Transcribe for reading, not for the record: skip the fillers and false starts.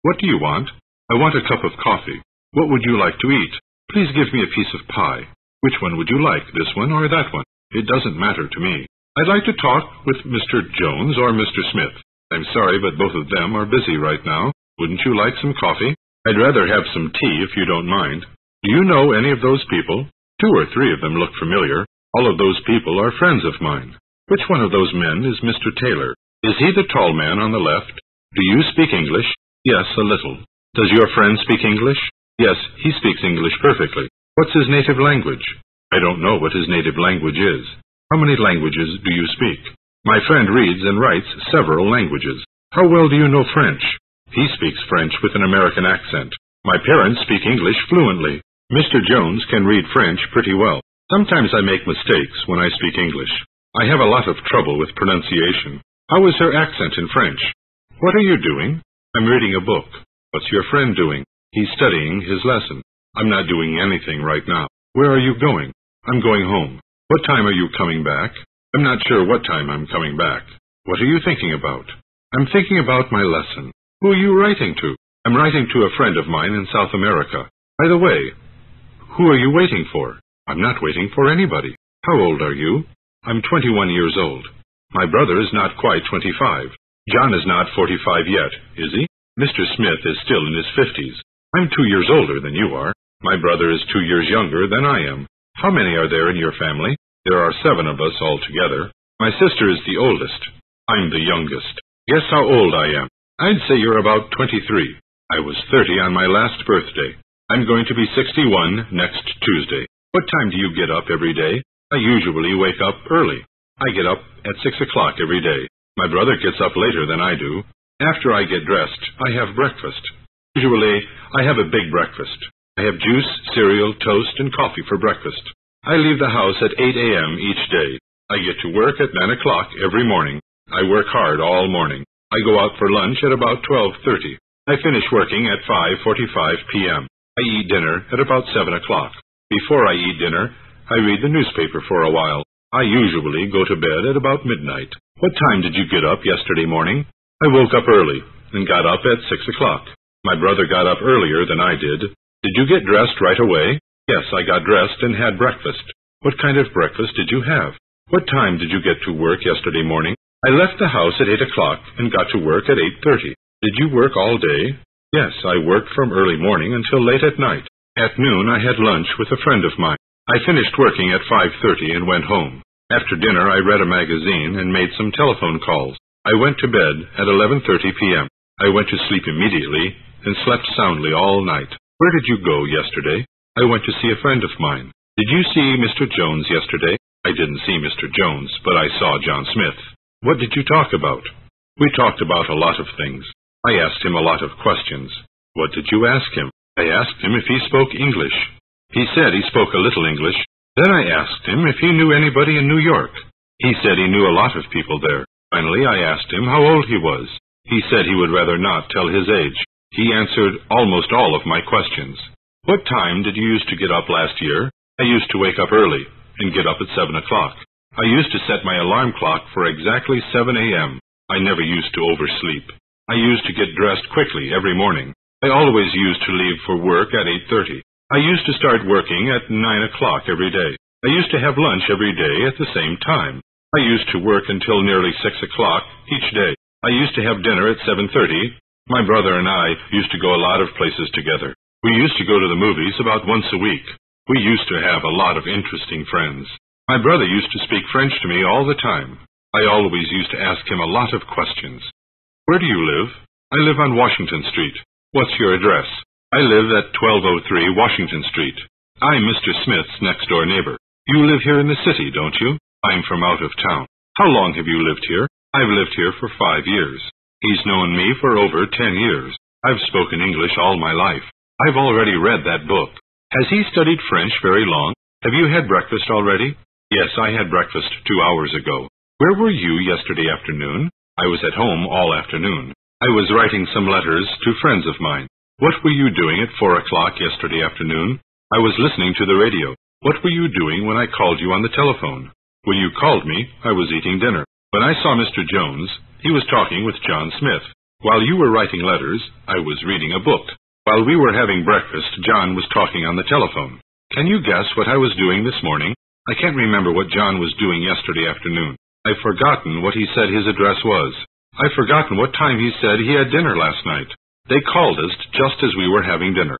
What do you want? I want a cup of coffee. What would you like to eat? Please give me a piece of pie. Which one would you like, this one or that one? It doesn't matter to me. I'd like to talk with Mr. Jones or Mr. Smith. I'm sorry, but both of them are busy right now. Wouldn't you like some coffee? I'd rather have some tea if you don't mind. Do you know any of those people? 2 or 3 of them look familiar. All of those people are friends of mine. Which one of those men is Mr. Taylor? Is he the tall man on the left? Do you speak English? Yes, a little. Does your friend speak English? Yes, he speaks English perfectly. What's his native language? I don't know what his native language is. How many languages do you speak? My friend reads and writes several languages. How well do you know French? He speaks French with an American accent. My parents speak English fluently. Mr. Jones can read French pretty well. Sometimes I make mistakes when I speak English. I have a lot of trouble with pronunciation. How is her accent in French? What are you doing? I'm reading a book. What's your friend doing? He's studying his lesson. I'm not doing anything right now. Where are you going? I'm going home. What time are you coming back? I'm not sure what time I'm coming back. What are you thinking about? I'm thinking about my lesson. Who are you writing to? I'm writing to a friend of mine in South America. By the way, who are you waiting for? I'm not waiting for anybody. How old are you? I'm 21 years old. My brother is not quite 25. John is not 45 yet, is he? Mr. Smith is still in his 50s. I'm 2 years older than you are. My brother is 2 years younger than I am. How many are there in your family? There are 7 of us altogether. My sister is the oldest. I'm the youngest. Guess how old I am. I'd say you're about 23. I was 30 on my last birthday. I'm going to be 61 next Tuesday. What time do you get up every day? I usually wake up early. I get up at 6 o'clock every day. My brother gets up later than I do. After I get dressed, I have breakfast. Usually, I have a big breakfast. I have juice, cereal, toast, and coffee for breakfast. I leave the house at 8 a.m. each day. I get to work at 9 o'clock every morning. I work hard all morning. I go out for lunch at about 12:30. I finish working at 5:45 p.m. I eat dinner at about 7 o'clock. Before I eat dinner, I read the newspaper for a while. I usually go to bed at about midnight. What time did you get up yesterday morning? I woke up early and got up at 6 o'clock. My brother got up earlier than I did. Did you get dressed right away? Yes, I got dressed and had breakfast. What kind of breakfast did you have? What time did you get to work yesterday morning? I left the house at 8 o'clock and got to work at 8:30. Did you work all day? Yes, I worked from early morning until late at night. At noon, I had lunch with a friend of mine. I finished working at 5:30 and went home. After dinner, I read a magazine and made some telephone calls. I went to bed at 11:30 p.m. I went to sleep immediately and slept soundly all night. Where did you go yesterday? I went to see a friend of mine. Did you see Mr. Jones yesterday? I didn't see Mr. Jones, but I saw John Smith. What did you talk about? We talked about a lot of things. I asked him a lot of questions. What did you ask him? I asked him if he spoke English. He said he spoke a little English. Then I asked him if he knew anybody in New York. He said he knew a lot of people there. Finally, I asked him how old he was. He said he would rather not tell his age. He answered almost all of my questions. What time did you used to get up last year? I used to wake up early and get up at 7 o'clock. I used to set my alarm clock for exactly 7 a.m. I never used to oversleep. I used to get dressed quickly every morning. I always used to leave for work at 8:30. I used to start working at 9 o'clock every day. I used to have lunch every day at the same time. I used to work until nearly 6 o'clock each day. I used to have dinner at 7:30. My brother and I used to go a lot of places together. We used to go to the movies about once a week. We used to have a lot of interesting friends. My brother used to speak French to me all the time. I always used to ask him a lot of questions. Where do you live? I live on Washington Street. What's your address? I live at 1203 Washington Street. I'm Mr. Smith's next-door neighbor. You live here in the city, don't you? I'm from out of town. How long have you lived here? I've lived here for 5 years. He's known me for over 10 years. I've spoken English all my life. I've already read that book. Has he studied French very long? Have you had breakfast already? Yes, I had breakfast 2 hours ago. Where were you yesterday afternoon? I was at home all afternoon. I was writing some letters to friends of mine. What were you doing at 4 o'clock yesterday afternoon? I was listening to the radio. What were you doing when I called you on the telephone? When you called me, I was eating dinner. When I saw Mr. Jones, he was talking with John Smith. While you were writing letters, I was reading a book. While we were having breakfast, John was talking on the telephone. Can you guess what I was doing this morning? I can't remember what John was doing yesterday afternoon. I've forgotten what he said his address was. I've forgotten what time he said he had dinner last night. They called us just as we were having dinner.